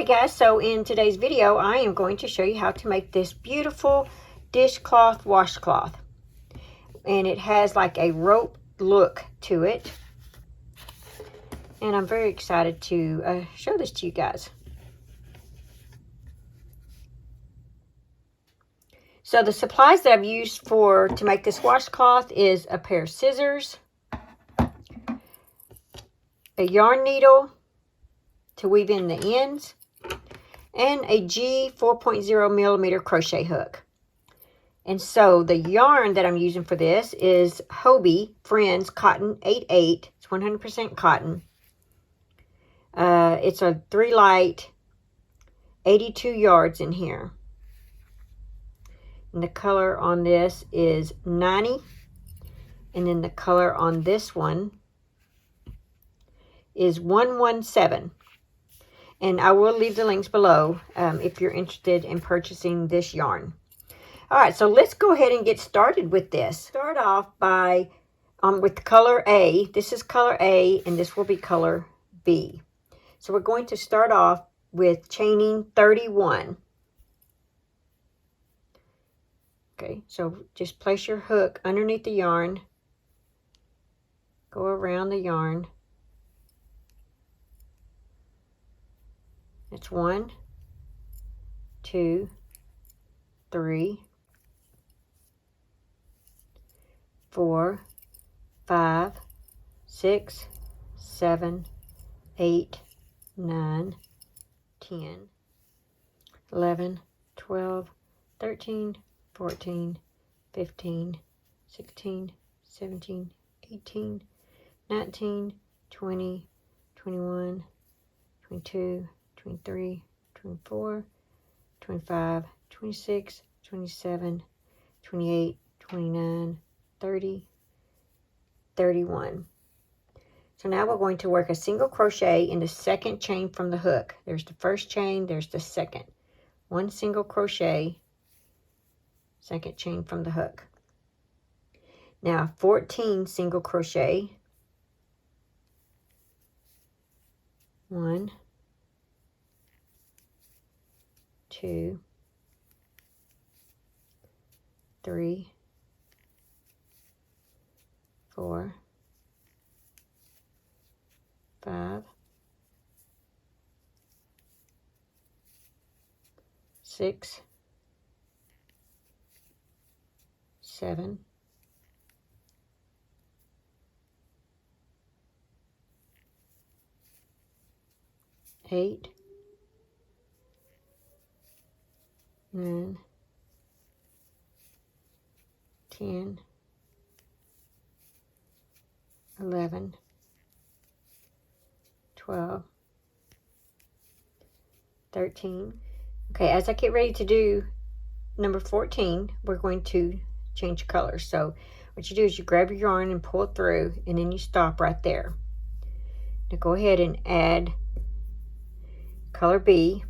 Alright guys, so in today's video I am going to show you how to make this beautiful dishcloth washcloth. And it has like a rope look to it. And I'm very excited to show this to you guys. So the supplies that I've used to make this washcloth is a pair of scissors, a yarn needle to weave in the ends, and a G 4.0 millimeter crochet hook. And so the yarn that I'm using for this is Hobie Friends Cotton 88. It's 100% cotton. It's a 3 light, 82 yards in here. And the color on this is 90. And then the color on this one is 117. And I will leave the links below if you're interested in purchasing this yarn. All right, so let's go ahead and get started with this. Start off by with color A. This is color A, and this will be color B. So we're going to start off with chaining 31. Okay, so just place your hook underneath the yarn. Go around the yarn. It's 1, 2, 3, 4, 5, 6, 7, 8, 9, 10, 11, 12, 13, 14, 15, 16, 17, 18, 19, 20, 21, 22, 23, 24, 25, 26, 27, 28, 29, 30, 31. So now we're going to work a single crochet in the second chain from the hook. There's the first chain, there's the second. One single crochet, second chain from the hook. Now 14 single crochet. 1, 2, 3, 4, 5, 6, 7, 8, 9, 10, 11, 12, 13. Okay, as I get ready to do number 14, we're going to change colors. So what you do is you grab your yarn and pull it through, and then you stop right there. Now go ahead and add color B.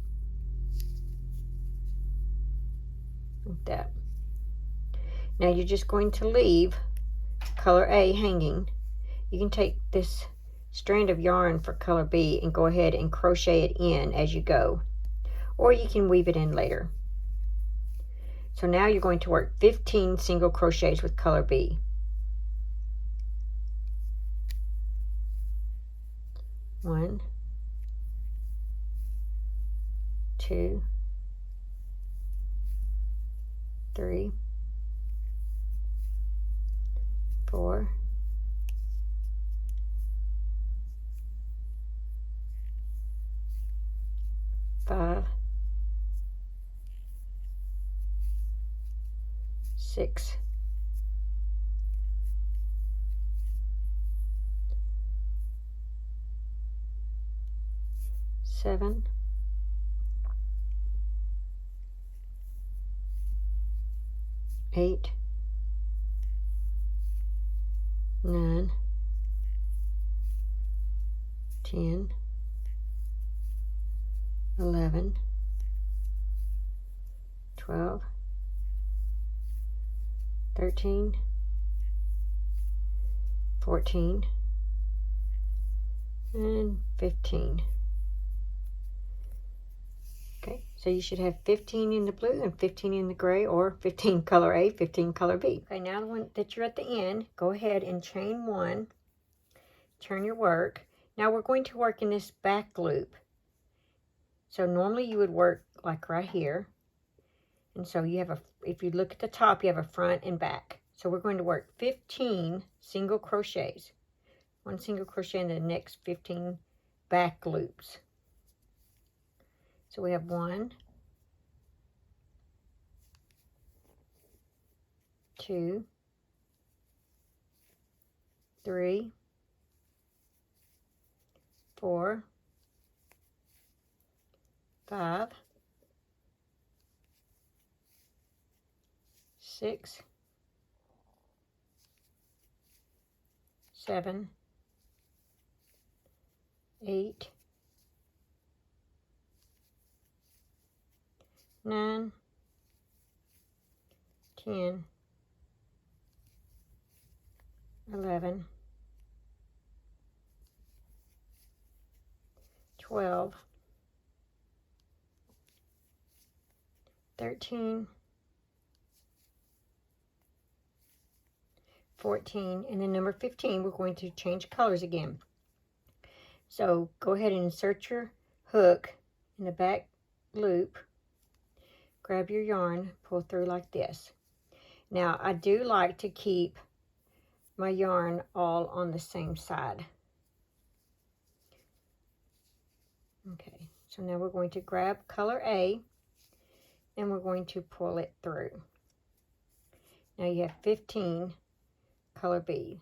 Like that. Now you're just going to leave color A hanging. You can take this strand of yarn for color B and go ahead and crochet it in as you go, or you can weave it in later. So now you're going to work 15 single crochets with color B. 1, 2, 3, 4, 5, 6, 7, 8, 9, 10, 11, 12, 13, 14, and 15. Okay, so you should have 15 in the blue and 15 in the gray, or 15 color A, 15 color B. Okay, now that you're at the end, go ahead and chain 1, turn your work. Now we're going to work in this back loop. So normally you would work like right here. And so you have if you look at the top, you have a front and back. So we're going to work 15 single crochets. 1 single crochet in the next 15 back loops. So we have 1, 2, 3, 4, 5, 6, 7, 8, 9, 10, 11, 12, 13, 14, and then number 15, we're going to change colors again. So go ahead and insert your hook in the back loop, grab your yarn, pull through like this. Now I do like to keep my yarn all on the same side. Okay, so now we're going to grab color A and we're going to pull it through. Now you have 15 color B.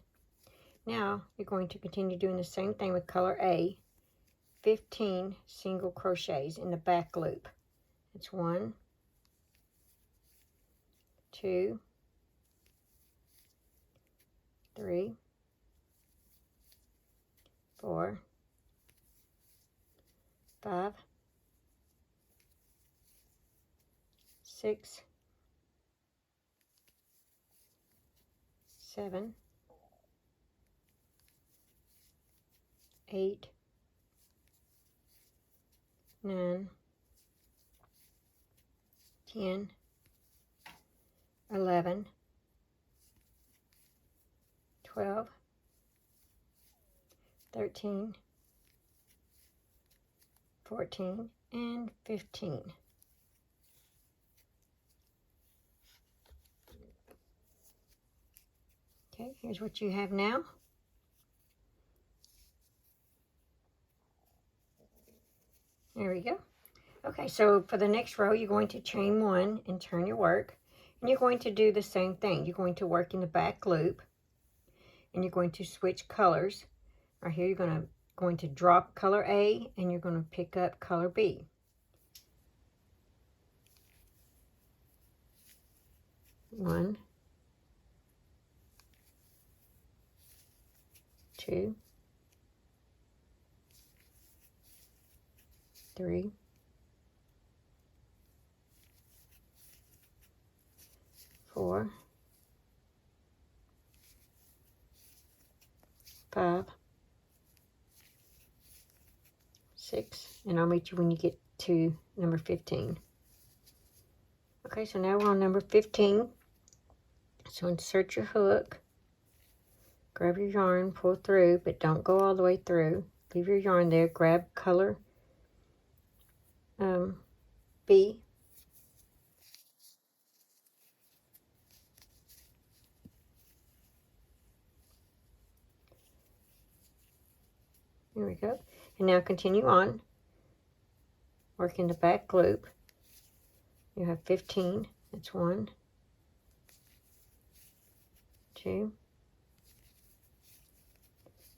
Now you're going to continue doing the same thing with color A, 15 single crochets in the back loop. It's 1, 2, 3, 4, 5, 6, 7, 8, 9, 10, 11, 12, 13, 14, and 15. Okay, here's what you have now. There we go. Okay, so for the next row, you're going to chain 1 and turn your work. And you're going to do the same thing. You're going to work in the back loop. And you're going to switch colors. Right here, you're going to drop color A, and you're going to pick up color B. One, 2, 3, 4, 5, 6, and I'll meet you when you get to number 15. Okay, so now we're on number 15. So insert your hook, grab your yarn, pull through, but don't go all the way through. Leave your yarn there, grab color B. There we go. And now continue on. Work in the back loop. You have 15. That's 1, 2,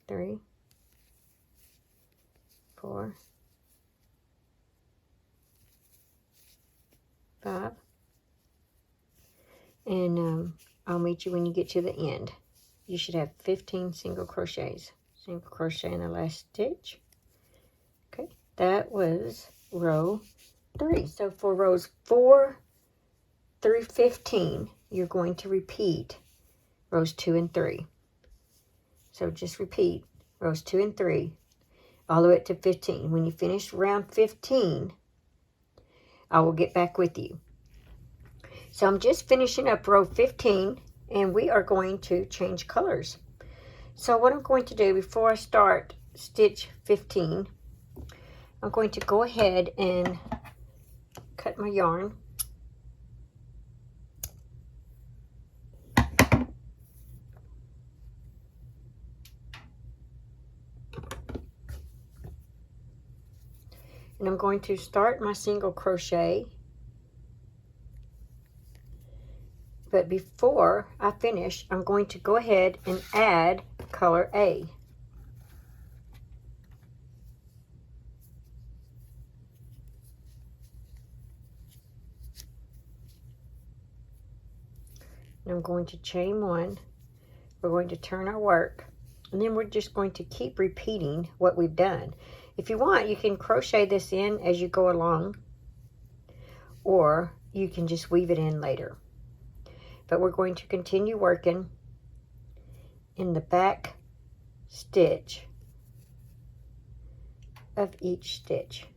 3, 4, 5. And I'll meet you when you get to the end. You should have 15 single crochets. Single crochet in the last stitch. Okay, that was row 3. So for rows 4 through 15, you're going to repeat rows 2 and 3. So just repeat rows 2 and 3 all the way up to 15. When you finish round 15, I will get back with you. So I'm just finishing up row 15, and we are going to change colors. So what I'm going to do before I start stitch 15, I'm going to go ahead and cut my yarn. And I'm going to start my single crochet. But before I finish, I'm going to go ahead and add color A. And I'm going to chain one. We're going to turn our work, and then we're just going to keep repeating what we've done. If you want, you can crochet this in as you go along, or you can just weave it in later. But we're going to continue working in the back stitch of each stitch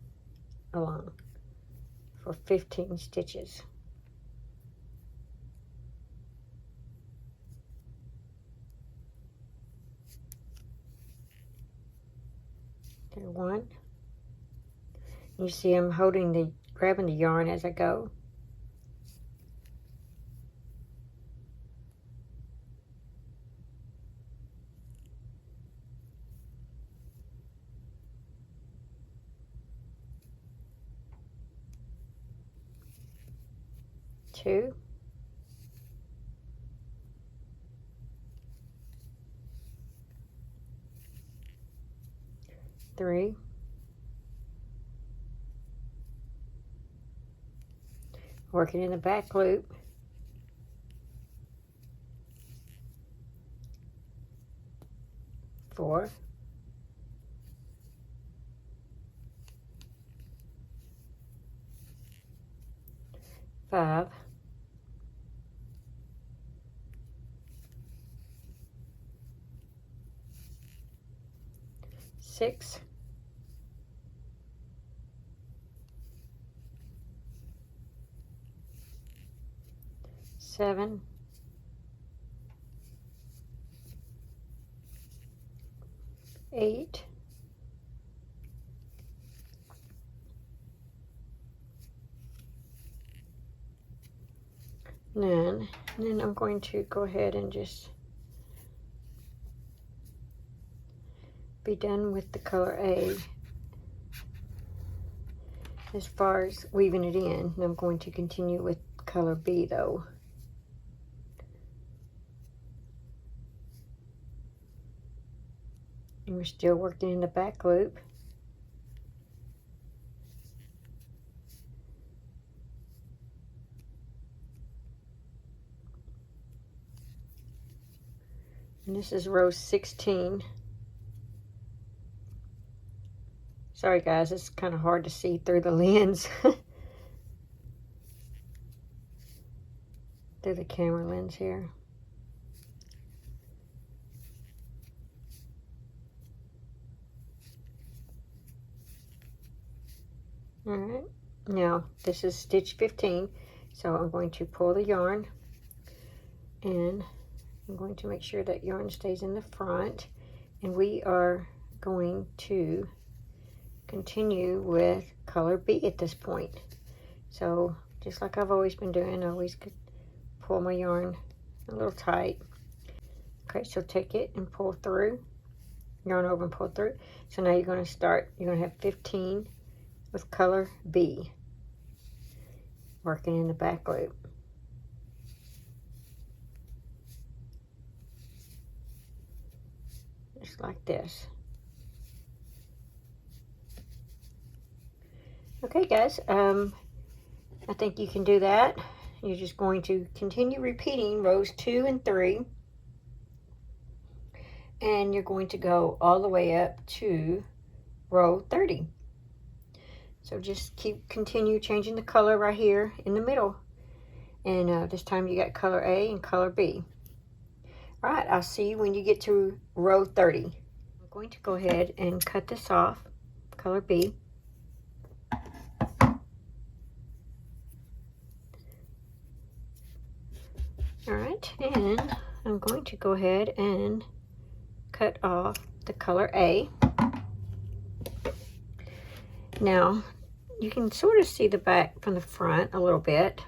along for 15 stitches. There, one. You see I'm grabbing the yarn as I go. Two. Three. Working in the back loop. 4. 5. 6. 7. 8. 9. And then I'm going to go ahead and just be done with the color A as far as weaving it in. And I'm going to continue with color B though. And we're still working in the back loop. And this is row 16. Sorry guys, it's kind of hard to see through the lens. Through the camera lens here. Alright, now this is stitch 15, so I'm going to pull the yarn, and I'm going to make sure that yarn stays in the front, and we are going to continue with color B at this point. So just like I've always been doing, I always could pull my yarn a little tight. Okay, so take it and pull through, yarn over and pull through. So now you're going to have 15 with color B, working in the back loop. Just like this. Okay guys, I think you can do that. You're just going to continue repeating rows 2 and 3, and you're going to go all the way up to row 30. So just continue changing the color right here in the middle. And this time you got color A and color B. All right, I'll see you when you get to row 30. I'm going to go ahead and cut this off, color B. it, and I'm going to go ahead and cut off the color A. Now, you can sort of see the back from the front a little bit.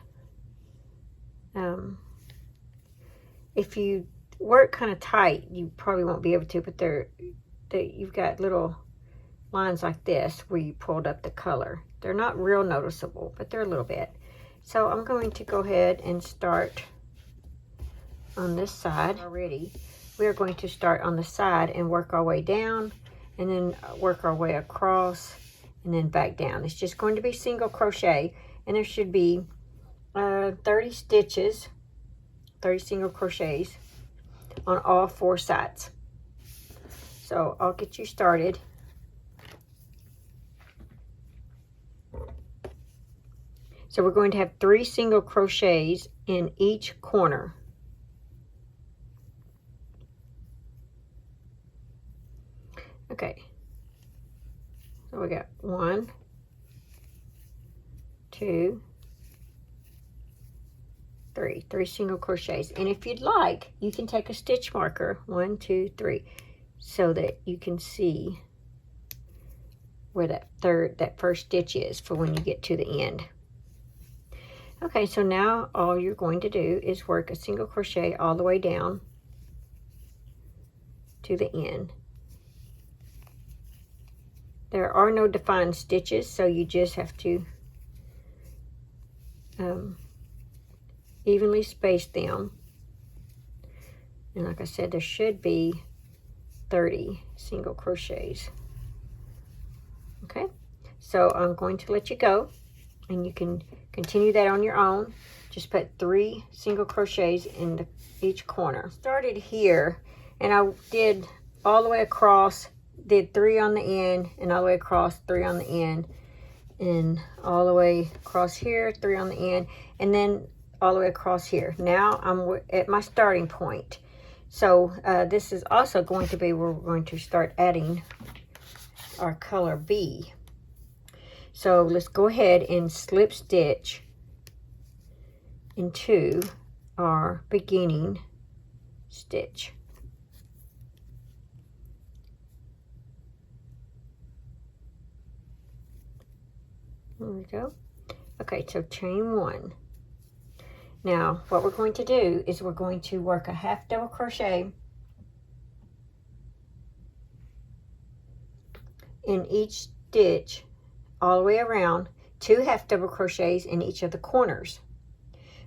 If you work kind of tight, you probably won't be able to, but you've got little lines like this where you pulled up the color. They're not real noticeable, but they're a little bit. So I'm going to go ahead and start on this side already. We are going to start on the side and work our way down, and then work our way across, and then back down. It's just going to be single crochet, and there should be 30 stitches, 30 single crochets on all 4 sides. So I'll get you started. So we're going to have 3 single crochets in each corner. Okay, so we got 1, 2, 3 single crochets. And if you'd like, you can take a stitch marker, 1, 2, 3, so that you can see where that first stitch is for when you get to the end. Okay, so now all you're going to do is work a single crochet all the way down to the end. There are no defined stitches, so you just have to evenly space them. And like I said, there should be 30 single crochets. Okay, so I'm going to let you go, and you can continue that on your own. Just put 3 single crochets in each corner. Started here, and I did all the way across, did 3 on the end, and all the way across 3 on the end, and all the way across here, 3 on the end, and then all the way across here. Now I'm at my starting point. So this is also going to be where we're going to start adding our color B. So let's go ahead and slip stitch into our beginning stitch. There we go. Okay, so chain 1. Now what we're going to do is we're going to work a half double crochet in each stitch all the way around, 2 half double crochets in each of the corners.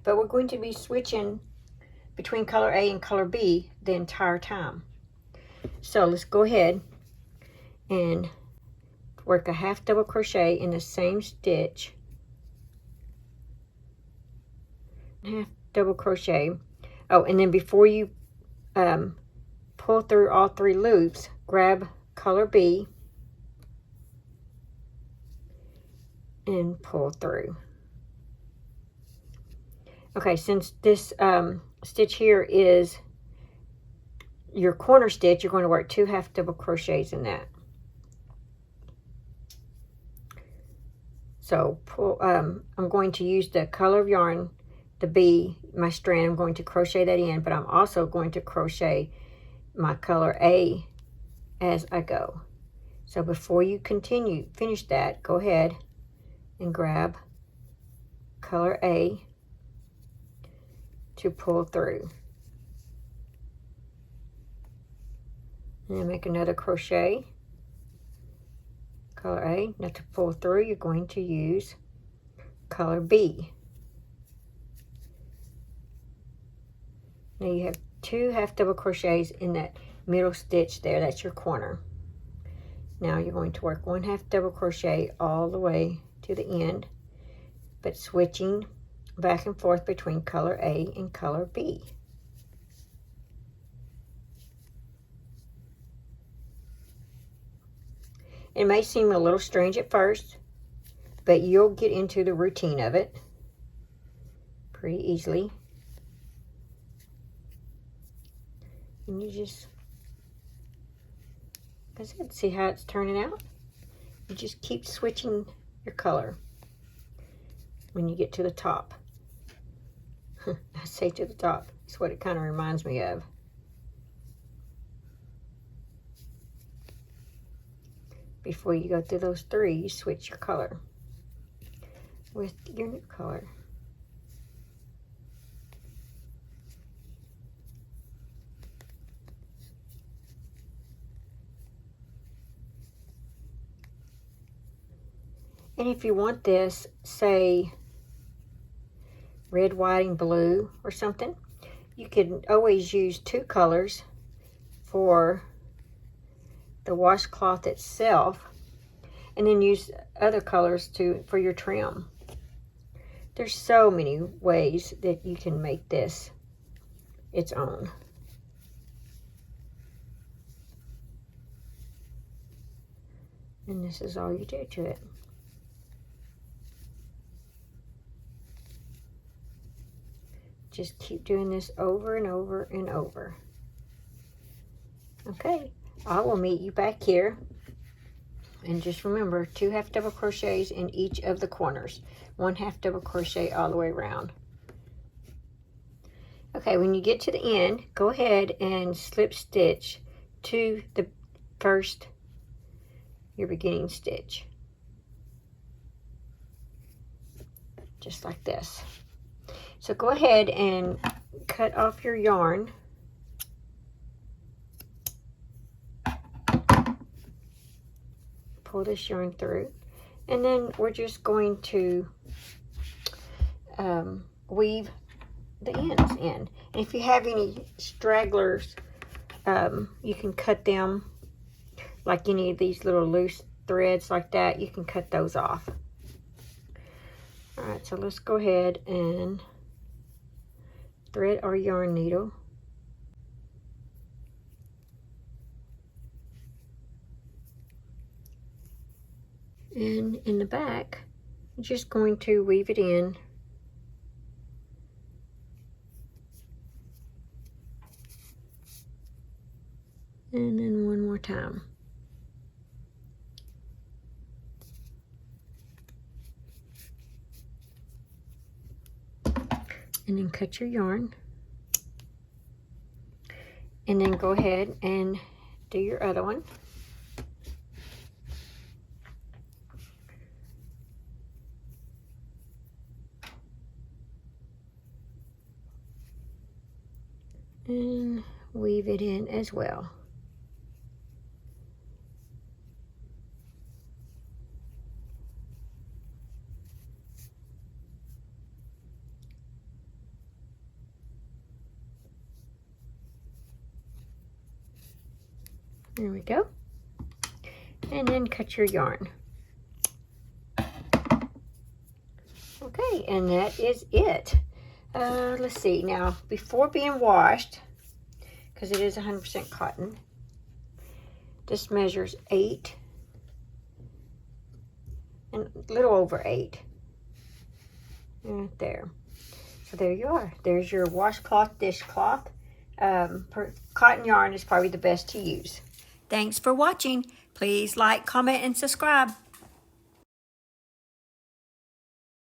But we're going to be switching between color A and color B the entire time. So let's go ahead and work a half double crochet in the same stitch, half double crochet. Oh, and then before you pull through all 3 loops, grab color B and pull through. Okay, since this stitch here is your corner stitch, you're going to work 2 half double crochets in that. So pull, I'm going to use the color of yarn, the B, my strand. I'm going to crochet that in, but I'm also going to crochet my color A as I go. So before you finish that, go ahead and grab color A to pull through. And then make another crochet, color A. Now to pull through, you're going to use color B. Now you have 2 half double crochets in that middle stitch there. That's your corner. Now you're going to work 1 half double crochet all the way to the end, but switching back and forth between color A and color B. It may seem a little strange at first, but you'll get into the routine of it pretty easily. And you just, like I said, see how it's turning out? You just keep switching your color when you get to the top. I say to the top. That's what it kind of reminds me of. Before you go through those 3, you switch your color with your new color. And if you want this, say, red, white, and blue or something, you can always use 2 colors for the washcloth itself, and then use other colors for your trim. There's so many ways that you can make this its own. And this is all you do to it. Just keep doing this over and over and over. Okay, I will meet you back here. And just remember, 2 half double crochets in each of the corners. 1 half double crochet all the way around. Okay, when you get to the end, go ahead and slip stitch to the first, your beginning stitch. Just like this. So go ahead and cut off your yarn. Pull this yarn through. And then we're just going to weave the ends in. And if you have any stragglers, you can cut them, like any of these little loose threads like that, you can cut those off. All right, so let's go ahead and thread our yarn needle. And in the back, I'm just going to weave it in. And then one more time. And then cut your yarn. And then go ahead and do your other one. And weave it in as well. There we go. And then cut your yarn. Okay, and that is it. Let's see, now before being washed, because it is 100% cotton, this measures 8 and a little over 8. Right there. So there you are. There's your washcloth dishcloth. Cotton yarn is probably the best to use. Thanks for watching. Please like, comment, and subscribe.